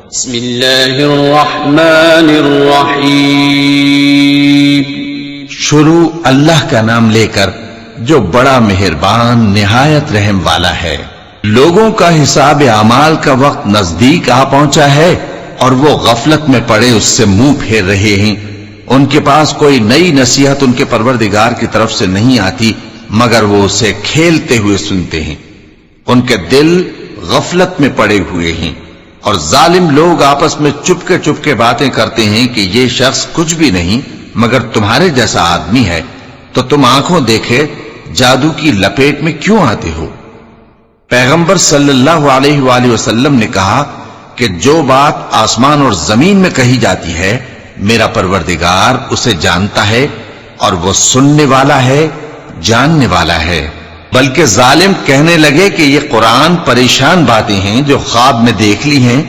بسم اللہ الرحمن الرحیم. شروع اللہ کا نام لے کر جو بڑا مہربان نہایت رحم والا ہے. لوگوں کا حساب اعمال کا وقت نزدیک آ پہنچا ہے اور وہ غفلت میں پڑے اس سے منہ پھیر رہے ہیں. ان کے پاس کوئی نئی نصیحت ان کے پروردگار کی طرف سے نہیں آتی مگر وہ اسے کھیلتے ہوئے سنتے ہیں. ان کے دل غفلت میں پڑے ہوئے ہیں اور ظالم لوگ آپس میں چپکے باتیں کرتے ہیں کہ یہ شخص کچھ بھی نہیں مگر تمہارے جیسا آدمی ہے، تو تم آنکھوں دیکھے جادو کی لپیٹ میں کیوں آتے ہو؟ پیغمبر صلی اللہ علیہ وآلہ وسلم نے کہا کہ جو بات آسمان اور زمین میں کہی جاتی ہے میرا پروردگار اسے جانتا ہے اور وہ سننے والا ہے، جاننے والا ہے. بلکہ ظالم کہنے لگے کہ یہ قرآن پریشان باتیں ہیں جو خواب میں دیکھ لی ہیں.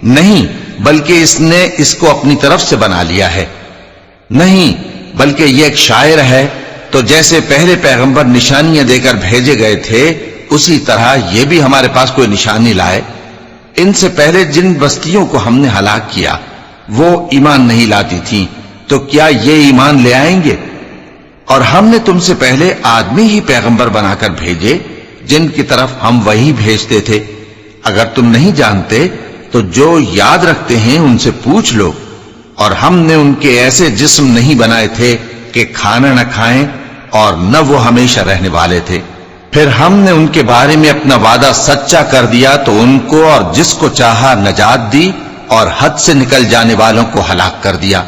نہیں بلکہ اس نے اس کو اپنی طرف سے بنا لیا ہے. نہیں بلکہ یہ ایک شاعر ہے. تو جیسے پہلے پیغمبر نشانیاں دے کر بھیجے گئے تھے اسی طرح یہ بھی ہمارے پاس کوئی نشانی لائے. ان سے پہلے جن بستیوں کو ہم نے ہلاک کیا وہ ایمان نہیں لاتی تھیں، تو کیا یہ ایمان لے آئیں گے؟ اور ہم نے تم سے پہلے آدمی ہی پیغمبر بنا کر بھیجے جن کی طرف ہم وہی بھیجتے تھے. اگر تم نہیں جانتے تو جو یاد رکھتے ہیں ان سے پوچھ لو. اور ہم نے ان کے ایسے جسم نہیں بنائے تھے کہ کھانا نہ کھائیں اور نہ وہ ہمیشہ رہنے والے تھے. پھر ہم نے ان کے بارے میں اپنا وعدہ سچا کر دیا تو ان کو اور جس کو چاہا نجات دی اور حد سے نکل جانے والوں کو ہلاک کر دیا.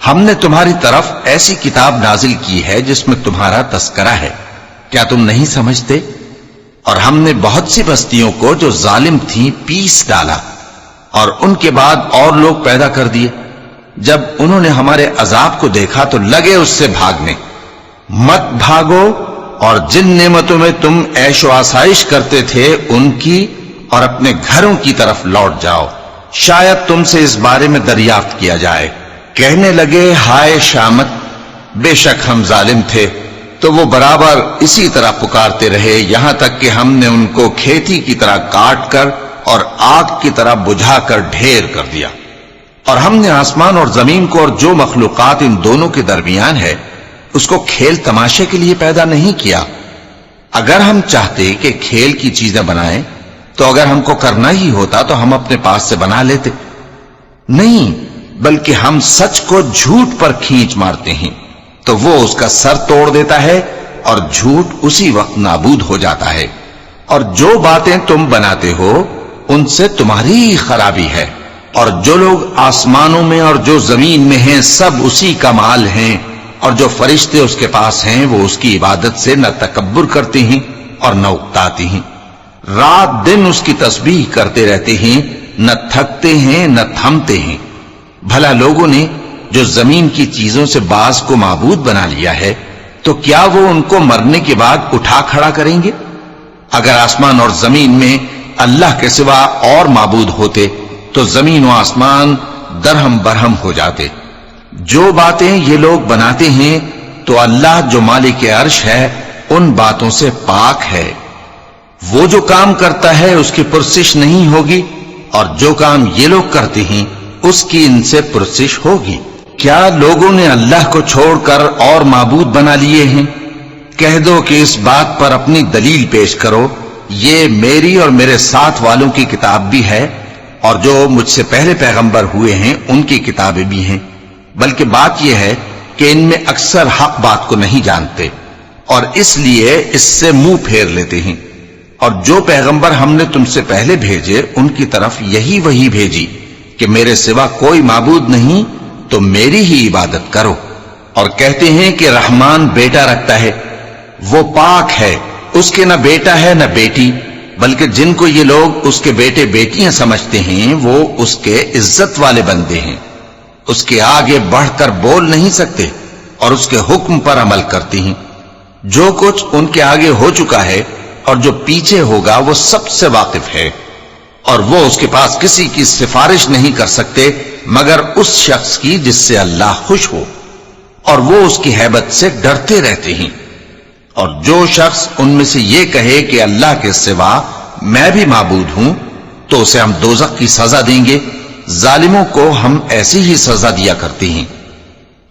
ہم نے تمہاری طرف ایسی کتاب نازل کی ہے جس میں تمہارا تذکرہ ہے، کیا تم نہیں سمجھتے؟ اور ہم نے بہت سی بستیوں کو جو ظالم تھیں پیس ڈالا اور ان کے بعد اور لوگ پیدا کر دیے. جب انہوں نے ہمارے عذاب کو دیکھا تو لگے اس سے بھاگنے. مت بھاگو اور جن نعمتوں میں تم عیش و آسائش کرتے تھے ان کی اور اپنے گھروں کی طرف لوٹ جاؤ، شاید تم سے اس بارے میں دریافت کیا جائے. کہنے لگے ہائے شامت، بے شک ہم ظالم تھے. تو وہ برابر اسی طرح پکارتے رہے یہاں تک کہ ہم نے ان کو کھیتی کی طرح کاٹ کر اور آگ کی طرح بجھا کر ڈھیر کر دیا. اور ہم نے آسمان اور زمین کو اور جو مخلوقات ان دونوں کے درمیان ہے اس کو کھیل تماشے کے لیے پیدا نہیں کیا. اگر ہم چاہتے کہ کھیل کی چیزیں بنائیں تو اگر ہم کو کرنا ہی ہوتا تو ہم اپنے پاس سے بنا لیتے. نہیں بلکہ ہم سچ کو جھوٹ پر کھینچ مارتے ہیں تو وہ اس کا سر توڑ دیتا ہے اور جھوٹ اسی وقت نابود ہو جاتا ہے. اور جو باتیں تم بناتے ہو ان سے تمہاری ہی خرابی ہے. اور جو لوگ آسمانوں میں اور جو زمین میں ہیں سب اسی کا مال ہیں، اور جو فرشتے اس کے پاس ہیں وہ اس کی عبادت سے نہ تکبر کرتے ہیں اور نہ اکتاتے ہیں. رات دن اس کی تسبیح کرتے رہتے ہیں، نہ تھکتے ہیں نہ تھمتے ہیں. بھلا لوگوں نے جو زمین کی چیزوں سے بعض کو معبود بنا لیا ہے تو کیا وہ ان کو مرنے کے بعد اٹھا کھڑا کریں گے؟ اگر آسمان اور زمین میں اللہ کے سوا اور معبود ہوتے تو زمین و آسمان درہم برہم ہو جاتے. جو باتیں یہ لوگ بناتے ہیں تو اللہ جو مالک عرش ہے ان باتوں سے پاک ہے. وہ جو کام کرتا ہے اس کی پرسش نہیں ہوگی اور جو کام یہ لوگ کرتے ہیں اس کی ان سے پرسش ہوگی. کیا لوگوں نے اللہ کو چھوڑ کر اور معبود بنا لیے ہیں؟ کہہ دو کہ اس بات پر اپنی دلیل پیش کرو. یہ میری اور میرے ساتھ والوں کی کتاب بھی ہے اور جو مجھ سے پہلے پیغمبر ہوئے ہیں ان کی کتابیں بھی ہیں. بلکہ بات یہ ہے کہ ان میں اکثر حق بات کو نہیں جانتے اور اس لیے اس سے منہ پھیر لیتے ہیں. اور جو پیغمبر ہم نے تم سے پہلے بھیجے ان کی طرف یہی وحی بھیجی کہ میرے سوا کوئی معبود نہیں تو میری ہی عبادت کرو. اور کہتے ہیں کہ رحمان بیٹا رکھتا ہے، وہ پاک ہے، اس کے نہ بیٹا ہے نہ بیٹی، بلکہ جن کو یہ لوگ اس کے بیٹے بیٹیاں سمجھتے ہیں وہ اس کے عزت والے بندے ہیں. اس کے آگے بڑھ کر بول نہیں سکتے اور اس کے حکم پر عمل کرتے ہیں. جو کچھ ان کے آگے ہو چکا ہے اور جو پیچھے ہوگا وہ سب سے واقف ہے. اور وہ اس کے پاس کسی کی سفارش نہیں کر سکتے مگر اس شخص کی جس سے اللہ خوش ہو، اور وہ اس کی ہیبت سے ڈرتے رہتے ہیں. اور جو شخص ان میں سے یہ کہے کہ اللہ کے سوا میں بھی معبود ہوں تو اسے ہم دوزخ کی سزا دیں گے ظالموں کو ہم ایسی ہی سزا دیا کرتے ہیں۔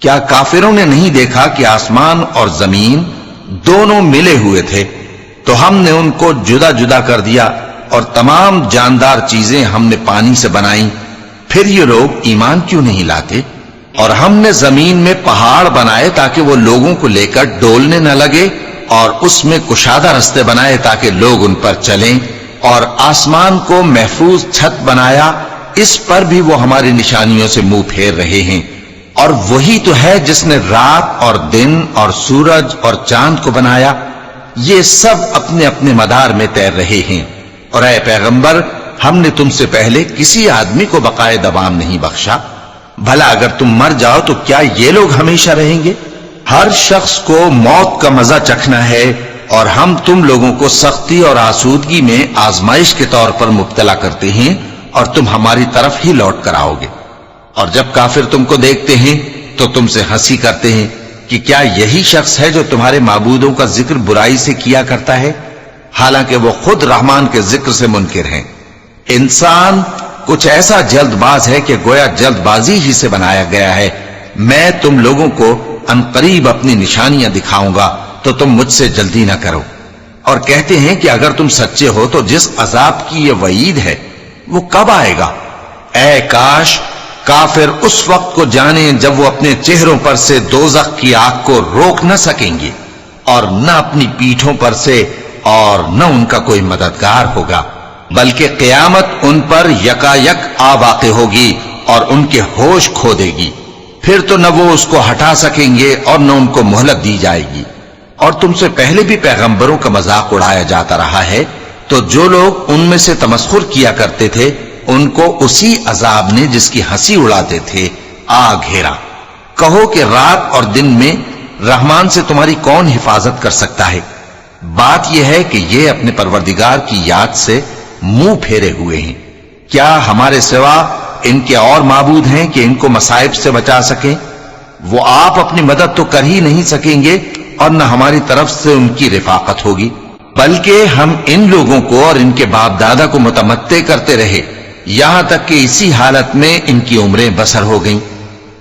کیا کافروں نے نہیں دیکھا کہ آسمان اور زمین دونوں ملے ہوئے تھے تو ہم نے ان کو جدا جدا کر دیا، اور تمام جاندار چیزیں ہم نے پانی سے بنائیں، پھر یہ لوگ ایمان کیوں نہیں لاتے؟ اور ہم نے زمین میں پہاڑ بنائے تاکہ وہ لوگوں کو لے کر ڈولنے نہ لگے، اور اس میں کشادہ رستے بنائے تاکہ لوگ ان پر چلیں، اور آسمان کو محفوظ چھت بنایا، اس پر بھی وہ ہماری نشانیوں سے منہ پھیر رہے ہیں۔ اور وہی تو ہے جس نے رات اور دن اور سورج اور چاند کو بنایا، یہ سب اپنے اپنے مدار میں تیر رہے ہیں۔ اور اے پیغمبر، ہم نے تم سے پہلے کسی آدمی کو بقائے دوام نہیں بخشا، بھلا اگر تم مر جاؤ تو کیا یہ لوگ ہمیشہ رہیں گے؟ ہر شخص کو موت کا مزہ چکھنا ہے، اور ہم تم لوگوں کو سختی اور آسودگی میں آزمائش کے طور پر مبتلا کرتے ہیں، اور تم ہماری طرف ہی لوٹ کر آؤ گے۔ اور جب کافر تم کو دیکھتے ہیں تو تم سے ہنسی کرتے ہیں کہ کیا یہی شخص ہے جو تمہارے معبودوں کا ذکر برائی سے کیا کرتا ہے، حالانکہ وہ خود رحمان کے ذکر سے منکر ہیں۔ انسان کچھ ایسا جلد باز ہے کہ گویا جلد بازی ہی سے بنایا گیا ہے۔ میں تم لوگوں کو عنقریب اپنی نشانیاں دکھاؤں گا تو تم مجھ سے جلدی نہ کرو۔ اور کہتے ہیں کہ اگر تم سچے ہو تو جس عذاب کی یہ وعید ہے وہ کب آئے گا؟ اے کاش کافر اس وقت کو جانیں جب وہ اپنے چہروں پر سے دوزخ کی آگ کو روک نہ سکیں گے، اور نہ اپنی پیٹھوں پر سے، اور نہ ان کا کوئی مددگار ہوگا، بلکہ قیامت ان پر یکایک آ واقع ہوگی اور ان کے ہوش کھو دے گی، پھر تو نہ وہ اس کو ہٹا سکیں گے اور نہ ان کو مہلت دی جائے گی۔ اور تم سے پہلے بھی پیغمبروں کا مذاق اڑایا جاتا رہا ہے، تو جو لوگ ان میں سے تمسخر کیا کرتے تھے ان کو اسی عذاب نے جس کی ہنسی اڑاتے تھے آ گھیرا۔ کہو کہ رات اور دن میں رحمان سے تمہاری کون حفاظت کر سکتا ہے؟ بات یہ ہے کہ یہ اپنے پروردگار کی یاد سے منہ پھیرے ہوئے ہیں۔ کیا ہمارے سوا ان کے اور معبود ہیں کہ ان کو مصائب سے بچا سکیں؟ وہ آپ اپنی مدد تو کر ہی نہیں سکیں گے، اور نہ ہماری طرف سے ان کی رفاقت ہوگی، بلکہ ہم ان لوگوں کو اور ان کے باپ دادا کو متمتع کرتے رہے، یہاں تک کہ اسی حالت میں ان کی عمریں بسر ہو گئیں۔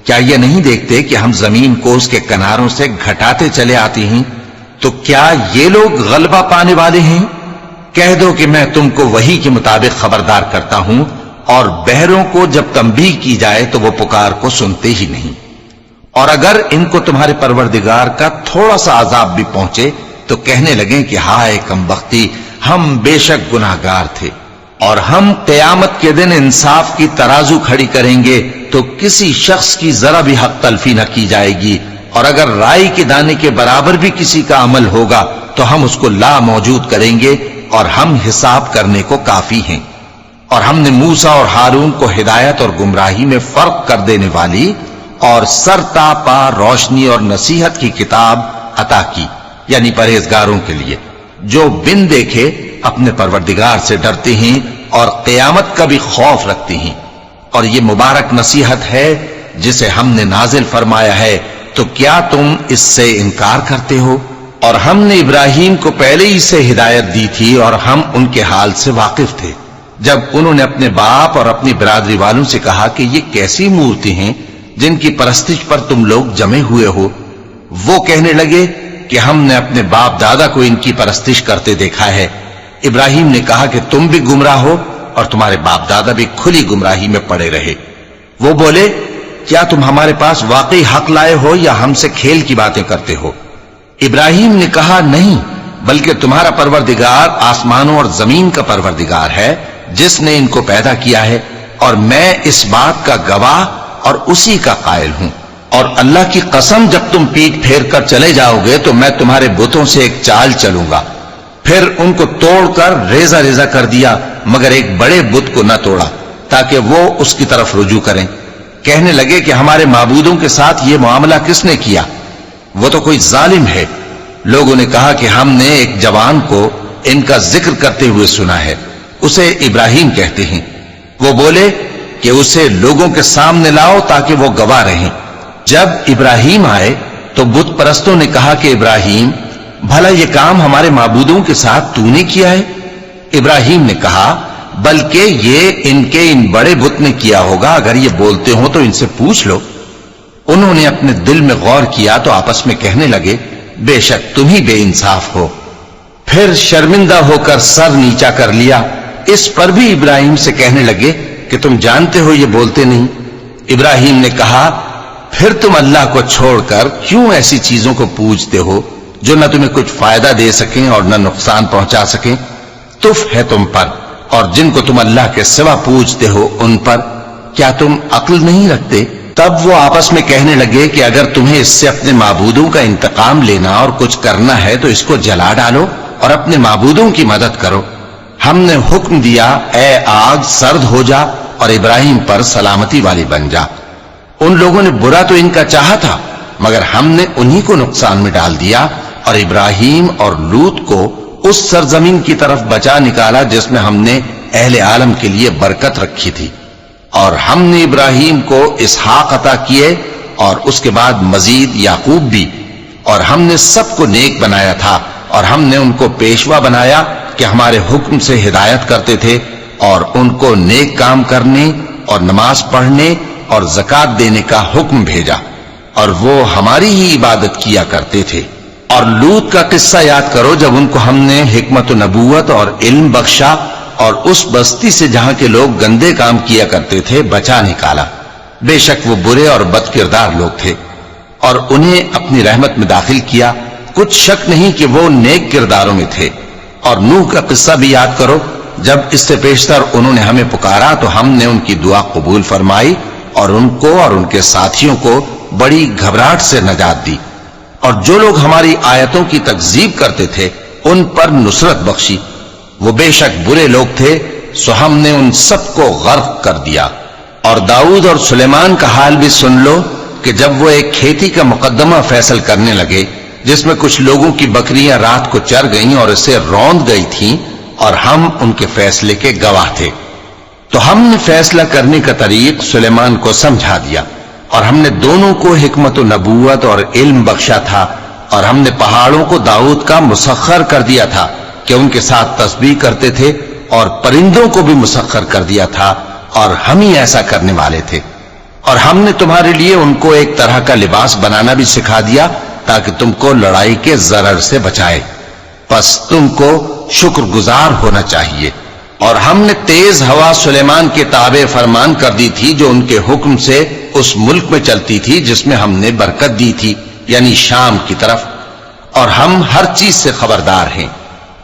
کیا یہ نہیں دیکھتے کہ ہم زمین کو اس کے کناروں سے گھٹاتے چلے آتے ہیں؟ تو کیا یہ لوگ غلبہ پانے والے ہیں؟ کہہ دو کہ میں تم کو وحی کے مطابق خبردار کرتا ہوں، اور بہروں کو جب تنبیہ کی جائے تو وہ پکار کو سنتے ہی نہیں۔ اور اگر ان کو تمہارے پروردگار کا تھوڑا سا عذاب بھی پہنچے تو کہنے لگیں کہ ہائے کمبختی، ہم بے شک گناہگار تھے۔ اور ہم قیامت کے دن انصاف کی ترازو کھڑی کریں گے تو کسی شخص کی ذرا بھی حق تلفی نہ کی جائے گی، اور اگر رائی کے دانے کے برابر بھی کسی کا عمل ہوگا تو ہم اس کو لا موجود کریں گے، اور ہم حساب کرنے کو کافی ہیں۔ اور ہم نے موسیٰ اور ہارون کو ہدایت اور گمراہی میں فرق کر دینے والی اور سرتا پا روشنی اور نصیحت کی کتاب عطا کی، یعنی پرہیزگاروں کے لیے جو بن دیکھے اپنے پروردگار سے ڈرتے ہیں اور قیامت کا بھی خوف رکھتے ہیں۔ اور یہ مبارک نصیحت ہے جسے ہم نے نازل فرمایا ہے، تو کیا تم اس سے انکار کرتے ہو؟ اور ہم نے ابراہیم کو پہلے ہی سے ہدایت دی تھی، اور ہم ان کے حال سے واقف تھے جب انہوں نے اپنے باپ اور اپنی برادری والوں سے کہا کہ یہ کیسی مورتی ہیں جن کی پرستش پر تم لوگ جمے ہوئے ہو؟ وہ کہنے لگے کہ ہم نے اپنے باپ دادا کو ان کی پرستش کرتے دیکھا ہے۔ ابراہیم نے کہا کہ تم بھی گمراہ ہو اور تمہارے باپ دادا بھی کھلی گمراہی میں پڑے رہے۔ وہ بولے کیا تم ہمارے پاس واقعی حق لائے ہو یا ہم سے کھیل کی باتیں کرتے ہو؟ ابراہیم نے کہا نہیں، بلکہ تمہارا پروردگار آسمانوں اور زمین کا پروردگار ہے جس نے ان کو پیدا کیا ہے، اور میں اس بات کا گواہ اور اسی کا قائل ہوں۔ اور اللہ کی قسم جب تم پیٹ پھیر کر چلے جاؤ گے تو میں تمہارے بتوں سے ایک چال چلوں گا۔ پھر ان کو توڑ کر ریزہ ریزہ کر دیا، مگر ایک بڑے بت کو نہ توڑا تاکہ وہ اس کی طرف رجوع کریں۔ کہنے لگے کہ ہمارے معبودوں کے ساتھ یہ معاملہ کس نے کیا؟ وہ تو کوئی ظالم ہے۔ لوگوں نے کہا کہ ہم نے ایک جوان کو ان کا ذکر کرتے ہوئے سنا ہے، اسے ابراہیم کہتے ہیں۔ وہ بولے کہ اسے لوگوں کے سامنے لاؤ تاکہ وہ گواہ رہیں۔ جب ابراہیم آئے تو بت پرستوں نے کہا کہ ابراہیم، بھلا یہ کام ہمارے معبودوں کے ساتھ تو نے کیا ہے؟ ابراہیم نے کہا بلکہ یہ ان کے ان بڑے بت نے کیا ہوگا، اگر یہ بولتے ہوں تو ان سے پوچھ لو۔ انہوں نے اپنے دل میں غور کیا تو آپس میں کہنے لگے بے شک تم ہی بے انصاف ہو۔ پھر شرمندہ ہو کر سر نیچا کر لیا۔ اس پر بھی ابراہیم سے کہنے لگے کہ تم جانتے ہو یہ بولتے نہیں۔ ابراہیم نے کہا پھر تم اللہ کو چھوڑ کر کیوں ایسی چیزوں کو پوجتے ہو جو نہ تمہیں کچھ فائدہ دے سکیں اور نہ نقصان پہنچا سکیں؟ تف ہے تم پر اور جن کو تم اللہ کے سوا پوجتے ہو ان پر، کیا تم عقل نہیں رکھتے؟ تب وہ آپس میں کہنے لگے کہ اگر تمہیں اس سے اپنے معبودوں کا انتقام لینا اور کچھ کرنا ہے تو اس کو جلا ڈالو اور اپنے معبودوں کی مدد کرو۔ ہم نے حکم دیا اے آگ سرد ہو جا اور ابراہیم پر سلامتی والی بن جا۔ ان لوگوں نے برا تو ان کا چاہا تھا مگر ہم نے انہی کو نقصان میں ڈال دیا اور ابراہیم اور لوط کو اس سرزمین کی طرف بچا نکالا جس میں ہم نے اہل عالم کے لیے برکت رکھی تھی۔ اور ہم نے ابراہیم کو اسحاق عطا کیے اور اس کے بعد مزید یعقوب بھی، اور ہم نے سب کو نیک بنایا تھا اور ہم نے ان کو پیشوا بنایا کہ ہمارے حکم سے ہدایت کرتے تھے اور ان کو نیک کام کرنے اور نماز پڑھنے اور زکات دینے کا حکم بھیجا، اور وہ ہماری ہی عبادت کیا کرتے تھے۔ اور لوط کا قصہ یاد کرو جب ان کو ہم نے حکمت و نبوت اور علم بخشا اور اس بستی سے جہاں کے لوگ گندے کام کیا کرتے تھے بچا نکالا۔ بے شک وہ برے اور بد کردار لوگ تھے اور انہیں اپنی رحمت میں داخل کیا، کچھ شک نہیں کہ وہ نیک کرداروں میں تھے۔ اور نوح کا قصہ بھی یاد کرو جب اس سے پیشتر انہوں نے ہمیں پکارا تو ہم نے ان کی دعا قبول فرمائی اور ان کو اور ان کے ساتھیوں کو بڑی گھبراہٹ سے نجات دی، اور جو لوگ ہماری آیتوں کی تکذیب کرتے تھے ان پر نصرت بخشی۔ وہ بے شک برے لوگ تھے سو ہم نے ان سب کو غرق کر دیا۔ اور داؤد اور سلیمان کا حال بھی سن لو کہ جب وہ ایک کھیتی کا مقدمہ فیصل کرنے لگے جس میں کچھ لوگوں کی بکریاں رات کو چر گئیں اور اسے روند گئی تھیں اور ہم ان کے فیصلے کے گواہ تھے، تو ہم نے فیصلہ کرنے کا طریق سلیمان کو سمجھا دیا، اور ہم نے دونوں کو حکمت و نبوت اور علم بخشا تھا، اور ہم نے پہاڑوں کو داؤد کا مسخر کر دیا تھا کہ ان کے ساتھ تسبیح کرتے تھے، اور پرندوں کو بھی مسخر کر دیا تھا، اور ہم ہی ایسا کرنے والے تھے۔ اور ہم نے تمہارے لیے ان کو ایک طرح کا لباس بنانا بھی سکھا دیا تاکہ تم کو لڑائی کے ضرر سے بچائے، پس تم کو شکر گزار ہونا چاہیے۔ اور ہم نے تیز ہوا سلیمان کے تابع فرمان کر دی تھی جو ان کے حکم سے اس ملک میں چلتی تھی جس میں ہم نے برکت دی تھی، یعنی شام کی طرف، اور ہم ہر چیز سے خبردار ہیں۔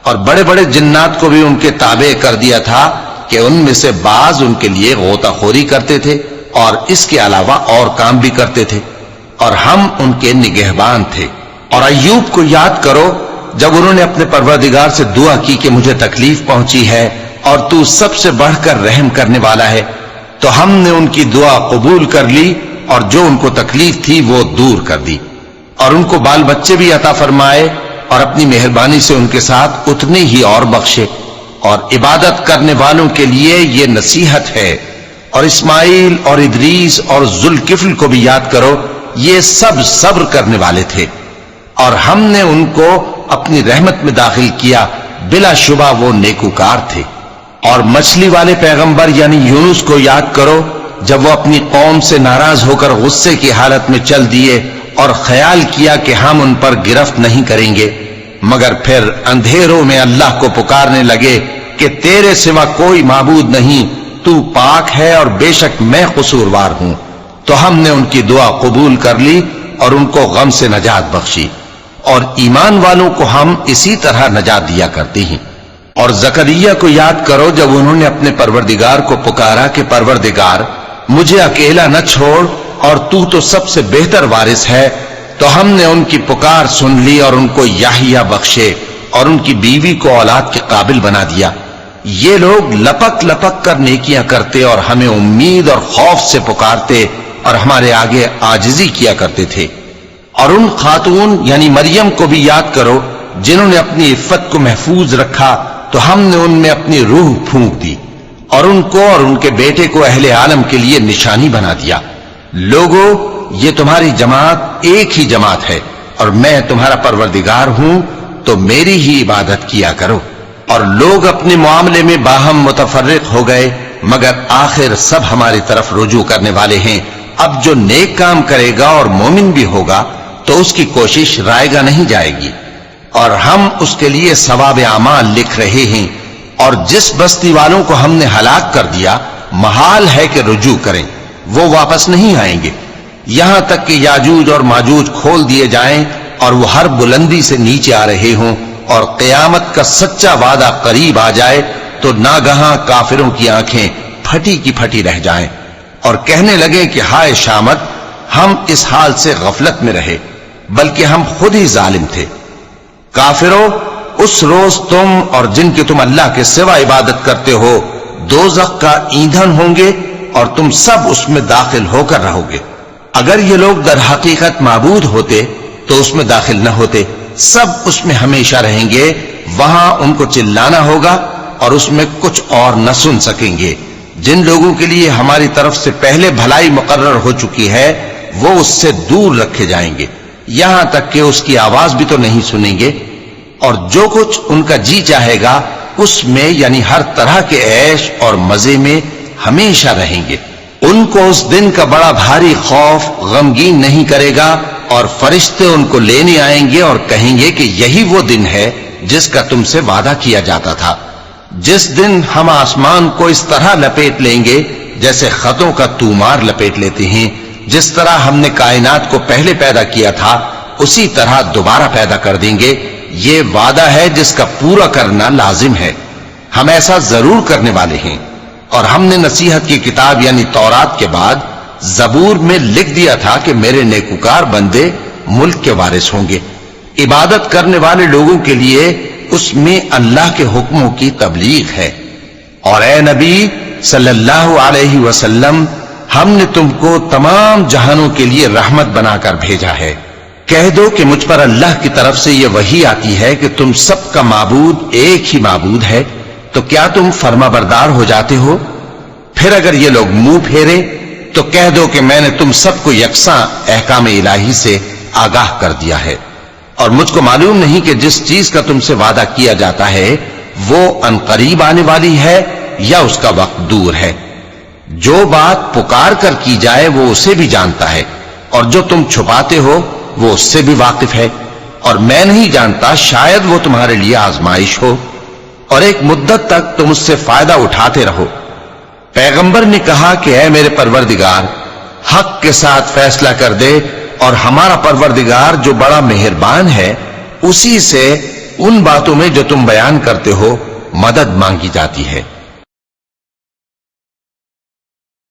اور بڑے بڑے جنات کو بھی ان کے تابع کر دیا تھا کہ ان میں سے بعض ان کے لیے غوطہ خوری کرتے تھے اور اس کے علاوہ اور کام بھی کرتے تھے، اور ہم ان کے نگہبان تھے۔ اور ایوب کو یاد کرو جب انہوں نے اپنے پروردگار سے دعا کی کہ مجھے تکلیف پہنچی ہے اور تو سب سے بڑھ کر رحم کرنے والا ہے، تو ہم نے ان کی دعا قبول کر لی اور جو ان کو تکلیف تھی وہ دور کر دی، اور ان کو بال بچے بھی عطا فرمائے اور اپنی مہربانی سے ان کے ساتھ اتنے ہی اور بخشے۔ اور عبادت کرنے والوں کے لیے یہ نصیحت ہے۔ اور اسماعیل اور ادریس اور ذوالکفل کو بھی یاد کرو، یہ سب صبر کرنے والے تھے، اور ہم نے ان کو اپنی رحمت میں داخل کیا، بلا شبہ وہ نیکوکار تھے۔ اور مچھلی والے پیغمبر یعنی یونس کو یاد کرو جب وہ اپنی قوم سے ناراض ہو کر غصے کی حالت میں چل دیے اور خیال کیا کہ ہم ان پر گرفت نہیں کریں گے، مگر پھر اندھیروں میں اللہ کو پکارنے لگے کہ تیرے سوا کوئی معبود نہیں، تو پاک ہے اور بے شک میں قصوروار ہوں، تو ہم نے ان کی دعا قبول کر لی اور ان کو غم سے نجات بخشی۔ اور ایمان والوں کو ہم اسی طرح نجات دیا کرتے ہیں۔ اور زکریا کو یاد کرو جب انہوں نے اپنے پروردگار کو پکارا کہ پروردگار مجھے اکیلا نہ چھوڑ اور تو سب سے بہتر وارث ہے، تو ہم نے ان کی پکار سن لی اور ان کو یحییٰ بخشے اور ان کی بیوی کو اولاد کے قابل بنا دیا۔ یہ لوگ لپک لپک کر نیکیاں کرتے اور ہمیں امید اور خوف سے پکارتے اور ہمارے آگے عاجزی کیا کرتے تھے۔ اور ان خاتون یعنی مریم کو بھی یاد کرو جنہوں نے اپنی عفت کو محفوظ رکھا، تو ہم نے ان میں اپنی روح پھونک دی اور ان کو اور ان کے بیٹے کو اہل عالم کے لیے نشانی بنا دیا۔ لوگو یہ تمہاری جماعت ایک ہی جماعت ہے اور میں تمہارا پروردگار ہوں، تو میری ہی عبادت کیا کرو۔ اور لوگ اپنے معاملے میں باہم متفرق ہو گئے، مگر آخر سب ہماری طرف رجوع کرنے والے ہیں۔ اب جو نیک کام کرے گا اور مومن بھی ہوگا تو اس کی کوشش رائے گا نہیں جائے گی، اور ہم اس کے لیے ثواب اعمال لکھ رہے ہیں۔ اور جس بستی والوں کو ہم نے ہلاک کر دیا محال ہے کہ رجوع کریں، وہ واپس نہیں آئیں گے، یہاں تک کہ یاجوج اور ماجوج کھول دیے جائیں اور وہ ہر بلندی سے نیچے آ رہے ہوں، اور قیامت کا سچا وعدہ قریب آ جائے تو ناگہاں کافروں کی آنکھیں پھٹی کی پھٹی رہ جائیں اور کہنے لگے کہ ہائے شامت، ہم اس حال سے غفلت میں رہے، بلکہ ہم خود ہی ظالم تھے۔ کافروں، اس روز تم اور جن کی تم اللہ کے سوا عبادت کرتے ہو دوزخ کا ایندھن ہوں گے، اور تم سب اس میں داخل ہو کر رہو گے۔ اگر یہ لوگ در حقیقت معبود ہوتے تو اس میں داخل نہ ہوتے، سب اس میں ہمیشہ رہیں گے، وہاں ان کو چلانا ہوگا اور اس میں کچھ اور نہ سن سکیں گے۔ جن لوگوں کے لیے ہماری طرف سے پہلے بھلائی مقرر ہو چکی ہے وہ اس سے دور رکھے جائیں گے، یہاں تک کہ اس کی آواز بھی تو نہیں سنیں گے، اور جو کچھ ان کا جی چاہے گا اس میں یعنی ہر طرح کے عیش اور مزے میں ہمیشہ رہیں گے۔ ان کو اس دن کا بڑا بھاری خوف غمگین نہیں کرے گا، اور فرشتے ان کو لینے آئیں گے اور کہیں گے کہ یہی وہ دن ہے جس کا تم سے وعدہ کیا جاتا تھا، جس دن ہم آسمان کو اس طرح لپیٹ لیں گے جیسے خطوں کا تومار لپیٹ لیتے ہیں، جس طرح ہم نے کائنات کو پہلے پیدا کیا تھا اسی طرح دوبارہ پیدا کر دیں گے۔ یہ وعدہ ہے جس کا پورا کرنا لازم ہے، ہم ایسا ضرور کرنے والے ہیں۔ اور ہم نے نصیحت کی کتاب یعنی تورات کے بعد زبور میں لکھ دیا تھا کہ میرے نیکوکار بندے ملک کے وارث ہوں گے۔ عبادت کرنے والے لوگوں کے لیے اس میں اللہ کے حکموں کی تبلیغ ہے۔ اور اے نبی صلی اللہ علیہ وسلم، ہم نے تم کو تمام جہانوں کے لیے رحمت بنا کر بھیجا ہے۔ کہہ دو کہ مجھ پر اللہ کی طرف سے یہ وحی آتی ہے کہ تم سب کا معبود ایک ہی معبود ہے، تو کیا تم فرما بردار ہو جاتے ہو؟ پھر اگر یہ لوگ منہ پھیرے تو کہہ دو کہ میں نے تم سب کو یکساں احکام الہی سے آگاہ کر دیا ہے، اور مجھ کو معلوم نہیں کہ جس چیز کا تم سے وعدہ کیا جاتا ہے وہ عنقریب آنے والی ہے یا اس کا وقت دور ہے۔ جو بات پکار کر کی جائے وہ اسے بھی جانتا ہے، اور جو تم چھپاتے ہو وہ اس سے بھی واقف ہے، اور میں نہیں جانتا، شاید وہ تمہارے لیے آزمائش ہو، اور ایک مدت تک تم اس سے فائدہ اٹھاتے رہو۔ پیغمبر نے کہا کہ اے میرے پروردگار، حق کے ساتھ فیصلہ کر دے، اور ہمارا پروردگار جو بڑا مہربان ہے اسی سے ان باتوں میں جو تم بیان کرتے ہو مدد مانگی جاتی ہے۔